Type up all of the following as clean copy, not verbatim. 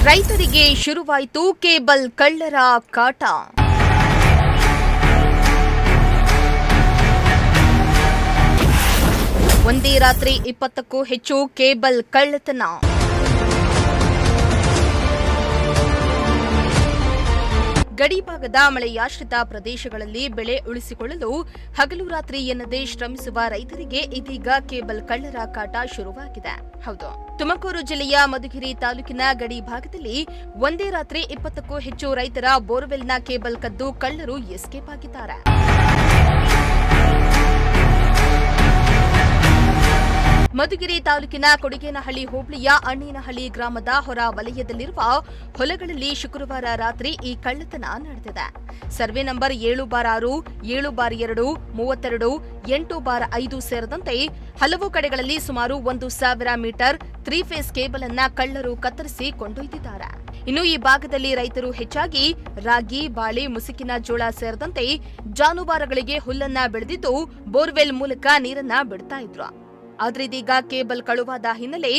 ರೈತರಿಗೆ ಶುರುವಾಯಿತು ಕೇಬಲ್ ಕಳ್ಳರ ಕಾಟ. ಒಂದೇ ರಾತ್ರಿ 20ಕ್ಕೂ ಹೆಚ್ಚು ಕೇಬಲ್ ಕಳ್ಳತನ. ಗಡಿಭಾಗದ ಮಳೆಯಾಶ್ರಿತ ಪ್ರದೇಶಗಳಲ್ಲಿ ಬೆಳೆ ಉಳಿಸಿಕೊಳ್ಳಲು ಹಗಲು ರಾತ್ರಿ ಎನ್ನದೇ ಶ್ರಮಿಸುವ ರೈತರಿಗೆ ಇದೀಗ ಕೇಬಲ್ ಕಳ್ಳರ ಕಾಟ ಶುರುವಾಗಿದೆ. ಹೌದು, ತುಮಕೂರು ಜಿಲ್ಲೆಯ ಮಧುಗಿರಿ ತಾಲೂಕಿನ ಗಡಿ ಭಾಗದಲ್ಲಿ ಒಂದೇ ರಾತ್ರಿ 20ಕ್ಕೂ ಹೆಚ್ಚು ರೈತರ ಬೋರ್ವೆಲ್ನ ಕೇಬಲ್ ಕದ್ದು ಕಳ್ಳರು ಎಸ್ಕೇಪ್ ಆಗಿದ್ದಾರೆ. ಮಧುಗಿರಿ ತಾಲೂಕಿನ ಕೊಡಿಗೇನಹಳ್ಳಿ ಹೋಬಳಿಯ ಅಣ್ಣೇನಹಳ್ಳಿ ಗ್ರಾಮದ ಹೊರ ವಲಯದಲ್ಲಿರುವ ಹೊಲಗಳಲ್ಲಿ ಶುಕ್ರವಾರ ರಾತ್ರಿ ಈ ಕಳ್ಳತನ ನಡೆದಿದೆ. ಸರ್ವೆ ನಂಬರ್ 7/6, 7/2, 32, 8/5 ಸೇರಿದಂತೆ ಹಲವು ಕಡೆಗಳಲ್ಲಿ ಸುಮಾರು 1,000 ಮೀಟರ್ 3 ಫೇಸ್ ಕೇಬಲ್ ಅನ್ನ ಕಳ್ಳರು ಕತ್ತರಿಸಿ ಕೊಂಡೊಯ್ದಿದ್ದಾರೆ. ಇನ್ನು ಈ ಭಾಗದಲ್ಲಿ ರೈತರು ಹೆಚ್ಚಾಗಿ ರಾಗಿ, ಬಾಳೆ, ಮುಸುಕಿನ ಜೋಳ ಸೇರಿದಂತೆ ಜಾನುವಾರುಗಳಿಗೆ ಹುಲ್ಲನ್ನ ಬೆಳೆದಿದ್ದು ಬೋರ್ವೆಲ್ ಮೂಲಕ ನೀರನ್ನ ಬಿಡ್ತಾ ಇದ್ರು. ಆದ್ರೆ ಇದೀಗ ಕೇಬಲ್ ಕಳುವಾದ ಹಿನ್ನೆಲೆ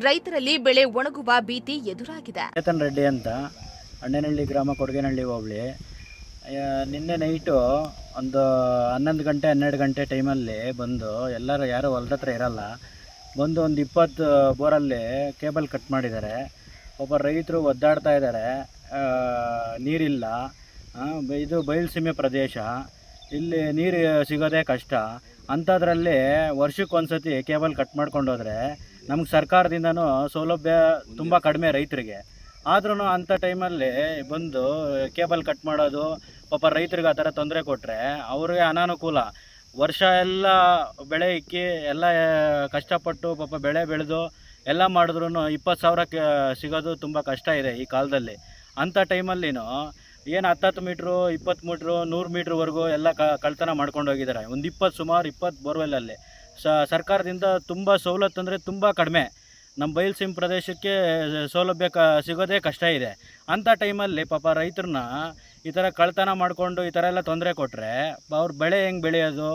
ರೈತರಲ್ಲಿ ಬೆಳೆ ಒಣಗುವ ಭೀತಿ ಎದುರಾಗಿದೆ. ಚೇತನ್ ರೆಡ್ಡಿ ಅಂತ, ಅಣ್ಣೇನಹಳ್ಳಿ ಗ್ರಾಮ, ಕೊಡಗೇನಹಳ್ಳಿ ಹೋಬಳಿ. ನಿನ್ನೆ ನೈಟು ಒಂದು 11 ಗಂಟೆ 12 ಗಂಟೆ ಟೈಮಲ್ಲಿ ಬಂದು ಯಾರು ಹೊಲದ ಹತ್ರ ಇರಲ್ಲ, ಬಂದು ಒಂದು 20 ಬೋರಲ್ಲಿ ಕೇಬಲ್ ಕಟ್ ಮಾಡಿದ್ದಾರೆ. ಒಬ್ಬ ರೈತರು ಒದ್ದಾಡ್ತಾ ಇದ್ದಾರೆ, ನೀರಿಲ್ಲ. ಇದು ಬಯಲುಸೀಮೆ ಪ್ರದೇಶ, ಇಲ್ಲಿ ನೀರು ಸಿಗೋದೇ ಕಷ್ಟ. ಅಂಥದ್ರಲ್ಲಿ ವರ್ಷಕ್ಕೊಂದ್ಸತಿ ಕೇಬಲ್ ಕಟ್ ಮಾಡ್ಕೊಂಡು ಹೋದರೆ ನಮ್ಗೆ ಸರ್ಕಾರದಿಂದನೂ ಸೌಲಭ್ಯ ತುಂಬ ಕಡಿಮೆ ರೈತರಿಗೆ. ಆದ್ರೂ ಅಂಥ ಟೈಮಲ್ಲಿ ಬಂದು ಕೇಬಲ್ ಕಟ್ ಮಾಡೋದು, ಪಾಪ ರೈತರಿಗೆ ಆ ಥರ ತೊಂದರೆ ಕೊಟ್ಟರೆ ಅವ್ರಿಗೆ ಅನಾನುಕೂಲ. ವರ್ಷ ಎಲ್ಲ ಬೆಳೆ ಇಕ್ಕಿ ಎಲ್ಲ ಕಷ್ಟಪಟ್ಟು ಪಾಪ ಬೆಳೆ ಬೆಳೆದು ಎಲ್ಲ ಮಾಡಿದ್ರೂ 20,000 ಸಿಗೋದು ತುಂಬ ಕಷ್ಟ ಇದೆ ಈ ಕಾಲದಲ್ಲಿ. ಅಂಥ ಟೈಮಲ್ಲಿನೂ ಏನು 10 ಮೀಟ್ರು, 20 ಮೀಟ್ರು, 100 ಮೀಟ್ರ್ವರೆಗೂ ಎಲ್ಲ ಕಳ್ತನ ಮಾಡ್ಕೊಂಡು ಹೋಗಿದ್ದಾರೆ. ಸುಮಾರು 20 ಬೋರ್ವೆಲ್ಲಲ್ಲಿ ಸರ್ಕಾರದಿಂದ ತುಂಬ ಸವಲತ್ತು ಅಂದರೆ ತುಂಬ ಕಡಿಮೆ. ನಮ್ಮ ಬಯಲುಸೀಮೆ ಪ್ರದೇಶಕ್ಕೆ ಸೌಲಭ್ಯ ಸಿಗೋದೇ ಕಷ್ಟ ಇದೆ. ಅಂಥ ಟೈಮಲ್ಲಿ ಪಾಪ ರೈತರನ್ನ ಈ ಥರ ಕಳ್ತನ ಮಾಡಿಕೊಂಡು ಈ ಥರ ಎಲ್ಲ ತೊಂದರೆ ಕೊಟ್ಟರೆ ಅವ್ರ ಬೆಳೆ ಹೆಂಗೆ ಬೆಳೆಯೋದು?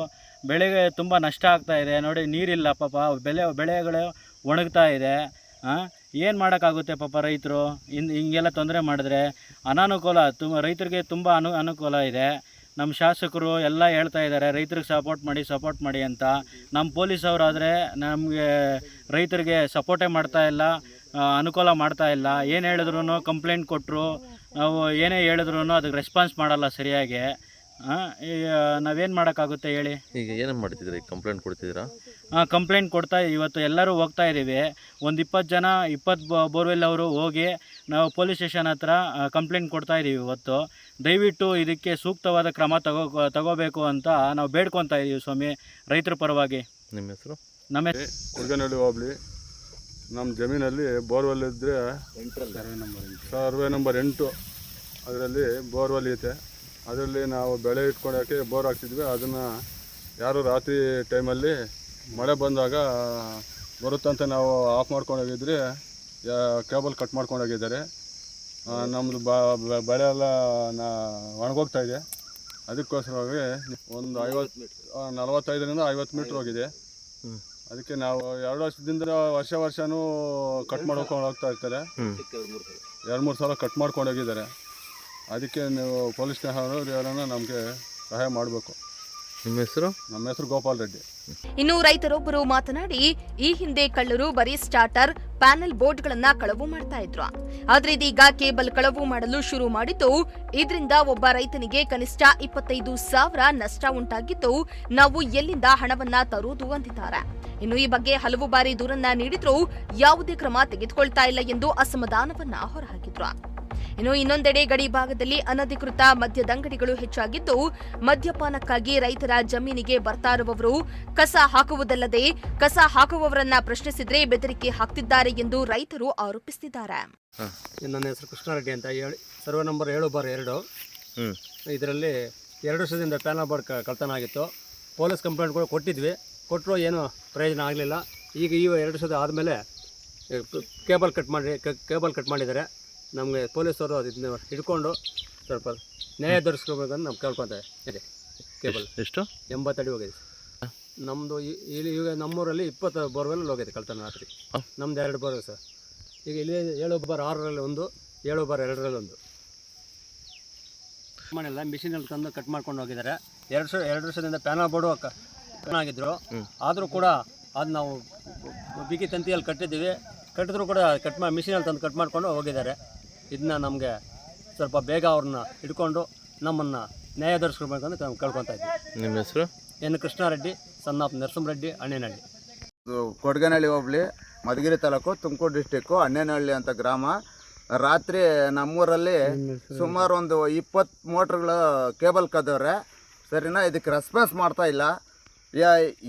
ಬೆಳೆಗೆ ತುಂಬ ನಷ್ಟ ಆಗ್ತಾ ಇದೆ. ನೋಡಿ, ನೀರಿಲ್ಲ, ಪಾಪ ಬೆಳೆಗಳು ಒಣಗ್ತಾ ಇದೆ. ಏನು ಮಾಡೋಕ್ಕಾಗುತ್ತೆ ಪಾಪ ರೈತರು? ಹಿಂಗೆಲ್ಲ ತೊಂದರೆ ಮಾಡಿದ್ರೆ ಅನಾನುಕೂಲ. ರೈತರಿಗೆ ತುಂಬ ಅನುಕೂಲ ಇದೆ. ನಮ್ಮ ಶಾಸಕರು ಎಲ್ಲ ಹೇಳ್ತಾ ಇದ್ದಾರೆ ರೈತರಿಗೆ ಸಪೋರ್ಟ್ ಮಾಡಿ ಅಂತ. ನಮ್ಮ ಪೊಲೀಸವರಾದರೆ ನಮಗೆ ರೈತರಿಗೆ ಸಪೋರ್ಟೇ ಮಾಡ್ತಾ ಇಲ್ಲ, ಅನುಕೂಲ ಮಾಡ್ತಾ ಇಲ್ಲ. ಏನು ಹೇಳಿದ್ರು ಕಂಪ್ಲೇಂಟ್ ಕೊಟ್ಟರು, ನಾವು ಏನೇ ಹೇಳಿದ್ರು ಅದಕ್ಕೆ ರೆಸ್ಪಾನ್ಸ್ ಮಾಡಲ್ಲ ಸರಿಯಾಗಿ. ನಾವೇನು ಮಾಡೋಕ್ಕಾಗುತ್ತೆ ಹೇಳಿ? ಈಗ ಏನೇನು ಮಾಡ್ತಿದ್ದೀರಿ? ಕಂಪ್ಲೇಂಟ್ ಕೊಡ್ತಿದ್ದೀರಾ? ಕಂಪ್ಲೇಂಟ್ ಕೊಡ್ತಾ ಇವತ್ತು ಎಲ್ಲರೂ ಹೋಗ್ತಾ ಇದ್ದೀವಿ. ಒಂದು 20 ಬೋರ್ವೆಲ್ ಅವರು ಹೋಗಿ ನಾವು ಪೊಲೀಸ್ ಸ್ಟೇಷನ್ ಹತ್ರ ಕಂಪ್ಲೇಂಟ್ ಕೊಡ್ತಾ ಇದ್ದೀವಿ ಇವತ್ತು. ದಯವಿಟ್ಟು ಇದಕ್ಕೆ ಸೂಕ್ತವಾದ ಕ್ರಮ ತಗೋಬೇಕು ಅಂತ ನಾವು ಬೇಡ್ಕೊತಾ ಇದ್ದೀವಿ ಸ್ವಾಮಿ, ರೈತರ ಪರವಾಗಿ. ನಿಮ್ಮ ಹೆಸರು? ನಮ್ಮ ಕೊಡಗೇನಹಳ್ಳಿ ಹೋಬಳಿ. ನಮ್ಮ ಜಮೀನಲ್ಲಿ ಬೋರ್ವೆಲ್ ಇದ್ದರೆ ಸರ್ವೆ ನಂಬರ್ 8 ಅದರಲ್ಲಿ ಬೋರ್ವೆಲ್ ಐತೆ. ಅದರಲ್ಲಿ ನಾವು ಬೆಳೆ ಇಟ್ಕೊಳ್ಳೋಕ್ಕೆ ಬೋರ್ ಹಾಕ್ತಿದ್ವಿ. ಅದನ್ನು ಯಾರು ರಾತ್ರಿ ಟೈಮಲ್ಲಿ ಮಳೆ ಬಂದಾಗ ಬರುತ್ತಂತ ನಾವು ಆಫ್ ಮಾಡ್ಕೊಂಡೋಗಿದ್ರೆ ಕೇಬಲ್ ಕಟ್ ಮಾಡ್ಕೊಂಡೋಗಿದ್ದಾರೆ. ನಮ್ಮದು ಬೆಳೆ ಎಲ್ಲ ಒಣಗೋಗ್ತಾ ಇದೆ. ಅದಕ್ಕೋಸ್ಕರವಾಗಿ ಒಂದು 45ರಿಂದ 50 ಮೀಟ್ರ್ ಹೋಗಿದೆ. ಅದಕ್ಕೆ ನಾವು 2 ವರ್ಷದಿಂದ ವರ್ಷನೂ ಕಟ್ ಮಾಡ್ಕೊಂಡು ಹೋಗ್ತಾ ಇರ್ತಾರೆ. 2-3 ಸಲ ಕಟ್ ಮಾಡ್ಕೊಂಡು ಹೋಗಿದ್ದಾರೆ. ಅದಕ್ಕೆ ನೀವು ಪೊಲೀಸ್ ಸ್ಟೇಷನ್ ನಮಗೆ ಸಹಾಯ ಮಾಡಬೇಕು. ನಿಮ್ಮ ಹೆಸರು? ನಮ್ಮ ಹೆಸರು ಗೋಪಾಲ್ ರೆಡ್ಡಿ. ಇನ್ನು ರೈತರೊಬ್ಬರು ಮಾತನಾಡಿ, ಈ ಹಿಂದೆ ಕಳ್ಳರು ಬರೀ ಸ್ಟಾರ್ಟರ್, ಪ್ಯಾನೆಲ್ ಬೋರ್ಡ್ಗಳನ್ನ ಕಳವು ಮಾಡ್ತಾ ಇದ್ರು. ಆದ್ರೆ ಇದೀಗ ಕೇಬಲ್ ಕಳವು ಮಾಡಲು ಶುರು ಮಾಡಿದ್ದು, ಇದರಿಂದ ಒಬ್ಬ ರೈತನಿಗೆ ಕನಿಷ್ಠ 25,000 ನಷ್ಟ ಉಂಟಾಗಿದ್ದು, ನಾವು ಎಲ್ಲಿಂದ ಹಣವನ್ನ ತರುವುದು ಅಂದಿದ್ದಾರೆ. ಇನ್ನು ಈ ಬಗ್ಗೆ ಹಲವು ಬಾರಿ ದೂರನ್ನ ನೀಡಿದ್ರೂ ಯಾವುದೇ ಕ್ರಮ ತೆಗೆದುಕೊಳ್ತಾ ಇಲ್ಲ ಎಂದು ಅಸಮಾಧಾನವನ್ನ ಹೊರಹಾಕಿದ್ರು. ಇನ್ನು ಇನ್ನೊಂದೆಡೆ ಗಡಿ ಭಾಗದಲ್ಲಿ ಅನಧಿಕೃತ ಮದ್ಯದಂಗಡಿಗಳು ಹೆಚ್ಚಾಗಿದ್ದು, ಮದ್ಯಪಾನಕ್ಕಾಗಿ ರೈತರ ಜಮೀನಿಗೆ ಬರ್ತಾ ಇರುವವರು ಕಸ ಹಾಕುವುದಲ್ಲದೆ ಕಸ ಹಾಕುವವರನ್ನ ಪ್ರಶ್ನಿಸಿದ್ರೆ ಬೆದರಿಕೆ ಹಾಕ್ತಿದ್ದಾರೆ ಎಂದು ರೈತರು ಆರೋಪಿಸುತ್ತಿದ್ದಾರೆ. ನನ್ನ ಹೆಸರು ಕೃಷ್ಣಾರೆಡ್ಡಿ ಅಂತ, ಸರ್ವೆ ನಂಬರ್ 7/2. ಇದರಲ್ಲಿ 2 ವರ್ಷದಿಂದ ಪ್ಯಾನಲ್ ಬೋರ್ಡ್ ಕಳ್ತನ ಆಗಿತ್ತು. ಪೊಲೀಸ್ ಕಂಪ್ಲೇಂಟ್ ಕೂಡ ಕೊಟ್ಟರು, ಏನೂ ಪ್ರಯೋಜನ ಆಗಲಿಲ್ಲ. ಈಗ 2 ವರ್ಷದ ಆದಮೇಲೆ ಕೇಬಲ್ ಕಟ್ ಮಾಡಿದ್ದಾರೆ. ನಮಗೆ ಪೊಲೀಸವರು ಅದನ್ನ ಹಿಡ್ಕೊಂಡು ಸ್ವಲ್ಪ ನ್ಯಾಯ ದೊರಕಿಸ್ಕೋಬೇಕಂತ ನಾವು ಕೇಳ್ಕೊತಾ ಇದೆ. ಕೇಬಲ್ ಎಷ್ಟು 80 ಅಡಿ ಹೋಗಿದೆ. ನಮ್ಮದು ಈಗ ನಮ್ಮೂರಲ್ಲಿ 20 ಬೋರ್ವೆಲ್ ಹೋಗಿದೆ ಕಳ್ತನ ರಾತ್ರಿ. ನಮ್ದು 2 ಬೋರ್ವೆಲ್ ಸರ್. ಈಗ ಇಲ್ಲಿ 7/6ರಲ್ಲಿ 1, 7/2 ಮನೆಲ್ಲ ಮಿಷಿನಲ್ಲಿ ತಂದು ಕಟ್ ಮಾಡ್ಕೊಂಡು ಹೋಗಿದ್ದಾರೆ. 2 ವರ್ಷದಿಂದ ಪ್ಯಾನಲ್ ಬೋರ್ಡು ಆಗಿದ್ರು. ಆದರೂ ಕೂಡ ಅದು ನಾವು ಬಿಗಿ ತಂತಿಯಲ್ಲಿ ಕಟ್ಟಿದ್ದೀವಿ. ಕಟ್ಟಿದ್ರು ಕೂಡ ಮಿಷಿನಲ್ಲಿ ತಂದು ಕಟ್ ಮಾಡ್ಕೊಂಡು ಹೋಗಿದ್ದಾರೆ. ಇದನ್ನ ನಮಗೆ ಸ್ವಲ್ಪ ಬೇಗ ಅವ್ರನ್ನ ಹಿಡ್ಕೊಂಡು ನಮ್ಮನ್ನು ನ್ಯಾಯ ದೊರಕಿಸ್ಕೊಬೇಕಂತ ನಾವು ಕೇಳ್ಕೊತಾ ಇದ್ದೀವಿ. ನಿಮ್ಮ ಹೆಸರು? N Krishnareddy, son of Narasimhareddy, Annenahalli. Kodagenahalli ಹೋಬಳಿ, ಮಧುಗಿರಿ ತಾಲೂಕು, ತುಮಕೂರು ಡಿಸ್ಟಿಕ್ಕು, ಅಣ್ಣೇನಹಳ್ಳಿ ಅಂತ ಗ್ರಾಮ. ರಾತ್ರಿ ನಮ್ಮೂರಲ್ಲಿ ಸುಮಾರು ಒಂದು 20 ಮೋಟ್ರ್ಗಳು ಕೇಬಲ್ ಕದ್ದವ್ರೆ. ಸರಿನಾ, ಇದಕ್ಕೆ ರೆಸ್ಪಾನ್ಸ್ ಮಾಡ್ತಾ ಇಲ್ಲ.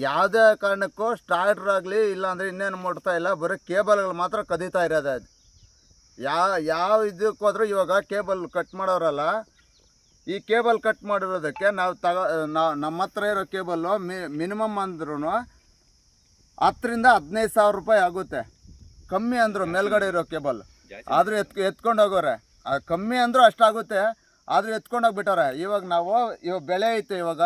ಯಾವುದೇ ಕಾರಣಕ್ಕೂ ಸ್ಟಾರ್ಟರ್ ಆಗಲಿ ಇಲ್ಲಾಂದರೆ ಇನ್ನೇನು ಮಾಡ್ತಾ ಇಲ್ಲ, ಬರೀ ಕೇಬಲ್ಗಳು ಮಾತ್ರ ಕದೀತಾ ಇರೋದು. ಅದು ಯಾವ ಇದಕ್ಕೆ ಹೋದ್ರೂ ಇವಾಗ ಕೇಬಲ್ ಕಟ್ ಮಾಡೋರಲ್ಲ, ಈ ಕೇಬಲ್ ಕಟ್ ಮಾಡಿರೋದಕ್ಕೆ ನಾವು ನಮ್ಮ ಹತ್ರ ಇರೋ ಕೇಬಲ್ಲು ಮಿನಿಮಮ್ ಅಂದ್ರೂ 10,000 ರಿಂದ 15,000 ರೂಪಾಯಿ ಆಗುತ್ತೆ. ಕಮ್ಮಿ ಅಂದರು ಮೇಲ್ಗಡೆ ಇರೋ ಕೇಬಲ್, ಆದರೂ ಎತ್ಕೊಂಡು ಹೋಗೋರೆ. ಕಮ್ಮಿ ಅಂದರೂ ಅಷ್ಟಾಗುತ್ತೆ, ಆದರೂ ಎತ್ಕೊಂಡು ಹೋಗ್ಬಿಟ್ಟವ್ರೆ. ಇವಾಗ ಬೆಳೆ ಐತೆ, ಇವಾಗ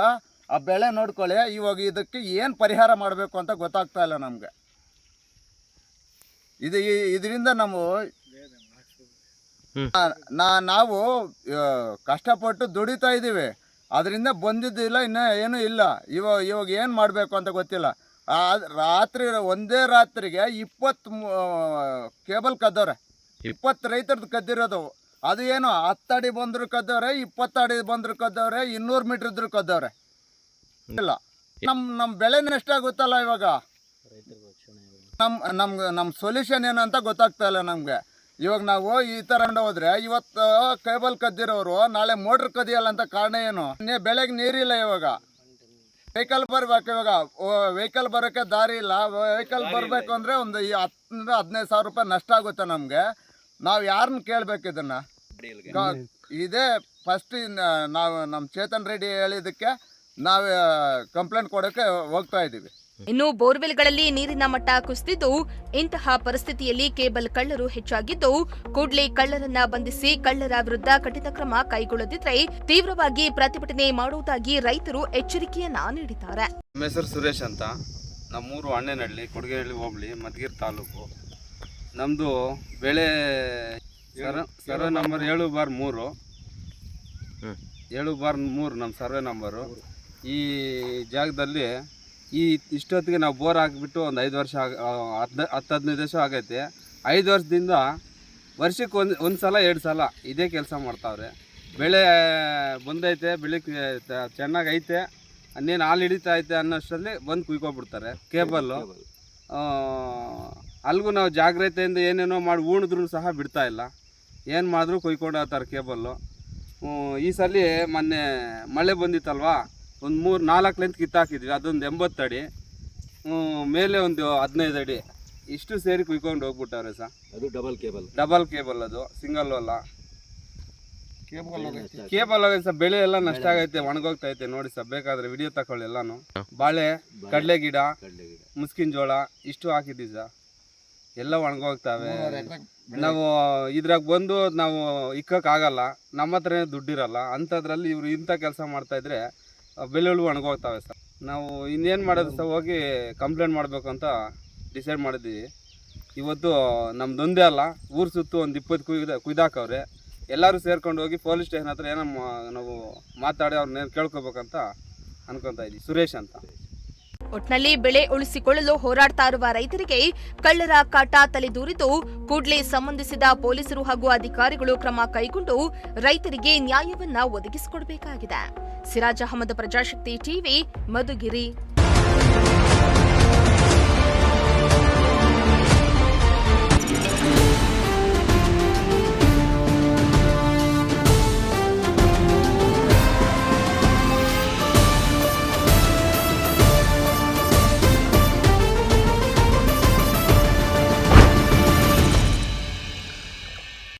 ಆ ಬೆಳೆ ನೋಡ್ಕೊಳ್ಳಿ. ಇವಾಗ ಇದಕ್ಕೆ ಏನು ಪರಿಹಾರ ಮಾಡಬೇಕು ಅಂತ ಗೊತ್ತಾಗ್ತಾ ಇಲ್ಲ ನಮಗೆ. ಇದರಿಂದ ನಾವು ಕಷ್ಟಪಟ್ಟು ದುಡಿತಾ ಇದ್ದೀವಿ, ಅದರಿಂದ ಬಂದಿದ್ದಿಲ್ಲ, ಇನ್ನೂ ಏನೂ ಇಲ್ಲ. ಇವಾಗ ಏನು ಮಾಡಬೇಕು ಅಂತ ಗೊತ್ತಿಲ್ಲ. ಒಂದೇ ರಾತ್ರಿಗೆ 20 ಕೇಬಲ್ ಕದ್ದವ್ರೆ. 20 ರೈತರದ್ದು ಕದ್ದಿರೋದು. ಅದು ಏನು 10 ಅಡಿ ಬಂದರೂ ಕದ್ದವ್ರೆ, 20 ಅಡಿ ಬಂದರೂ ಕದ್ದವ್ರೆ, 200 ಮೀಟ್ರ್ ಇದ್ರೂ ಕದ್ದವ್ರೆ. ಇಲ್ಲ, ನಮ್ಮ ಬೆಳೆನೇ ಎಷ್ಟಾಗುತ್ತಲ್ಲ. ಇವಾಗ ನಮ್ಮ ಸೊಲ್ಯೂಷನ್ ಏನು ಅಂತ ಗೊತ್ತಾಗ್ತಾ ಇಲ್ಲ ನಮಗೆ. ಇವಾಗ ನಾವು ಈ ಥರ ಹೋದ್ರೆ ಇವತ್ತು ಕೇಬಲ್ ಕದ್ದಿರೋರು ನಾಳೆ ಮೋಟ್ರ್ ಕದಿಯಲ್ಲ ಅಂತ ಕಾರಣ ಏನು? ಬೆಳೆಗೆ ನೀರಿಲ್ಲ. ಇವಾಗ ವೆಹಿಕಲ್ ಬರ್ಬೇಕು. ಇವಾಗ ವೆಹಿಕಲ್ ಬರೋಕ್ಕೆ ದಾರಿ ಇಲ್ಲ. ವೆಹಿಕಲ್ ಬರಬೇಕು ಅಂದರೆ ಒಂದು 10,000 ರಿಂದ 15,000 ರೂಪಾಯಿ ನಷ್ಟ ಆಗುತ್ತೆ ನಮಗೆ. ನಾವು ಯಾರನ್ನ ಕೇಳಬೇಕು ಇದನ್ನು? ಇದೇ ಫಸ್ಟ್ ನಾವು ನಮ್ಮ ಚೇತನ್ ರೆಡ್ಡಿ ಹೇಳಿದ್ದಕ್ಕೆ ನಾವು ಕಂಪ್ಲೇಂಟ್ ಕೊಡೋಕ್ಕೆ ಹೋಗ್ತಾ ಇದ್ದೀವಿ. ಇನ್ನು ಬೋರ್ವೆಲ್ಗಳಲ್ಲಿ ನೀರಿನ ಮಟ್ಟ ಕುಸಿದಿದ್ದು, ಇಂತಹ ಪರಿಸ್ಥಿತಿಯಲ್ಲಿ ಕೇಬಲ್ ಕಳ್ಳರು ಹೆಚ್ಚಾಗಿದ್ದು, ಕೂಡಲೇ ಕಳ್ಳರನ್ನ ಬಂಧಿಸಿ ಕಳ್ಳರ ವಿರುದ್ಧ ಕಠಿಣ ಕ್ರಮ ಕೈಗೊಳ್ಳದಿದ್ರೆ ತೀವ್ರವಾಗಿ ಪ್ರತಿಭಟನೆ ಮಾಡುವುದಾಗಿ ರೈತರು ಎಚ್ಚರಿಕೆಯನ್ನ ನೀಡಿದ್ದಾರೆ. ನಮ್ಮ ಹೆಸರು ಸುರೇಶ್ ಅಂತ. ನಮ್ಮೂರು ಅಣ್ಣೇನಹಳ್ಳಿ, ಕೊಡಗೇನಹಳ್ಳಿ ಹೋಬಳಿ, ಮಧುಗಿರಿ ತಾಲೂಕು. ನಮ್ಮದು ಬೆಳೆ ಸರ್ವೆ ನಂಬರ್ 7/3. 7/3 ನಮ್ಮ ಸರ್ವೆ ನಂಬರು. ಈ ಜಾಗದಲ್ಲಿ ಇಷ್ಟೊತ್ತಿಗೆ ನಾವು ಬೋರ್ ಹಾಕಿಬಿಟ್ಟು ಒಂದು 5 ವರ್ಷ 10-15 ವರ್ಷ ಆಗೈತೆ. 5 ವರ್ಷದಿಂದ ವರ್ಷಕ್ಕೆ ಒಂದು ಸಲ 2 ಸಲ ಇದೇ ಕೆಲಸ ಮಾಡ್ತಾವ್ರೆ. ಬೆಳೆ ಬಂದೈತೆ, ಬೆಳೆ ಚೆನ್ನಾಗೈತೆ, ಅನ್ನೇನು ಹಾಲು ಹಿಡಿತಾ ಐತೆ ಅನ್ನೋಷ್ಟರಲ್ಲಿ ಬಂದು ಕುಯ್ಕೊಬಿಡ್ತಾರೆ ಕೇಬಲ್ಲು. ಅಲ್ಲಿಗೂ ನಾವು ಜಾಗ್ರತೆಯಿಂದ ಏನೇನೋ ಮಾಡಿ ಉಣಿದ್ರೂ ಸಹ ಬಿಡ್ತಾ ಇಲ್ಲ. ಏನು ಮಾಡಿದ್ರು ಕೊಯ್ಕೊಂಡು ಹೋಗ್ತಾರೆ ಕೇಬಲ್ಲು. ಈ ಸಲ ಮೊನ್ನೆ ಮಳೆ ಬಂದಿತ್ತಲ್ವಾ, ಒಂದು 3-4 ಲೆಂತ್ ಕಿತ್ತಾಕಿದ್ವಿ. ಅದೊಂದು 80 ಅಡಿ, ಮೇಲೆ ಒಂದು 15 ಅಡಿ, ಇಷ್ಟು ಸೇರಿ ಕುಯ್ಕೊಂಡು ಹೋಗ್ಬಿಟ್ಟವ್ರೆ ಸರ್. ಅದು ಡಬಲ್ ಕೇಬಲ್, ಅದು ಸಿಂಗಲ್ ಅಲ್ಲ. ಕೇಬಲ್ ಆಗೈತೆ ಸರ್. ಬೆಳೆ ಎಲ್ಲ ನಷ್ಟ ಆಗೈತೆ, ಒಣಗೋಗ್ತೈತೆ. ನೋಡಿ ಸರ್, ಬೇಕಾದ್ರೆ ವಿಡಿಯೋ ತಗೊಳ್ಳಿ. ಎಲ್ಲಾನು ಬಾಳೆ, ಕಡಲೆ ಗಿಡ, ಮುಸ್ಕಿನ ಜೋಳ ಇಷ್ಟು ಹಾಕಿದ್ದೀವಿ ಸರ್. ಎಲ್ಲ ಒಣಗೋಗ್ತವೆ. ನಾವು ಇದ್ರಾಗ ಬಂದು ನಾವು ಇಕ್ಕೋಕ್ಕಾಗಲ್ಲ, ನಮ್ಮ ಹತ್ರ ದುಡ್ಡಿರಲ್ಲ. ಅಂಥದ್ರಲ್ಲಿ ಇವರು ಇಂಥ ಕೆಲಸ ಮಾಡ್ತಾಯಿದ್ರೆ ಬೆಳೆಗಳು ಒಣಗೋಗ್ತವೆ ಸರ್. ನಾವು ಇನ್ನೇನು ಮಾಡೋದು ಸರ್, ಹೋಗಿ ಕಂಪ್ಲೇಂಟ್ ಮಾಡಬೇಕು ಅಂತ ಡಿಸೈಡ್ ಮಾಡಿದ್ದೀವಿ. ಇವತ್ತು ನಮ್ದೊಂದೇ ಅಲ್ಲ, ಊರು ಸುತ್ತು ಒಂದು 20 ಕುಯ್ದಾಕವ್ರೆ. ಎಲ್ಲರೂ ಸೇರ್ಕೊಂಡು ಹೋಗಿ ಪೊಲೀಸ್ ಸ್ಟೇಷನ್ ಹತ್ರ ಏನೋ ನಾವು ಮಾತಾಡಿ ಅವ್ರನ್ನೇನು ಕೇಳ್ಕೊಬೇಕಂತ ಅನ್ಕೊತಾ ಇದ್ದೀವಿ. ಸುರೇಶ್ ಅಂತ. ಒಟ್ನಲ್ಲಿ ಬೆಳೆ ಉಳಿಸಿಕೊಳ್ಳಲು ಹೋರಾಡ್ತಾ ಇರುವ ರೈತರಿಗೆ ಕಳ್ಳರ ಕಾಟ ತಲೆದೂರಿದ್ದು, ಕೂಡಲೇ ಸಂಬಂಧಿಸಿದ ಪೊಲೀಸರು ಹಾಗೂ ಅಧಿಕಾರಿಗಳು ಕ್ರಮ ಕೈಗೊಂಡು ರೈತರಿಗೆ ನ್ಯಾಯವನ್ನ ಒದಗಿಸಿಕೊಡಬೇಕಾಗಿದೆ. ಸಿರಾಜ್ ಅಹಮದ್, ಪ್ರಜಾಶಕ್ತಿ ಟಿವಿ, ಮಧುಗಿರಿ.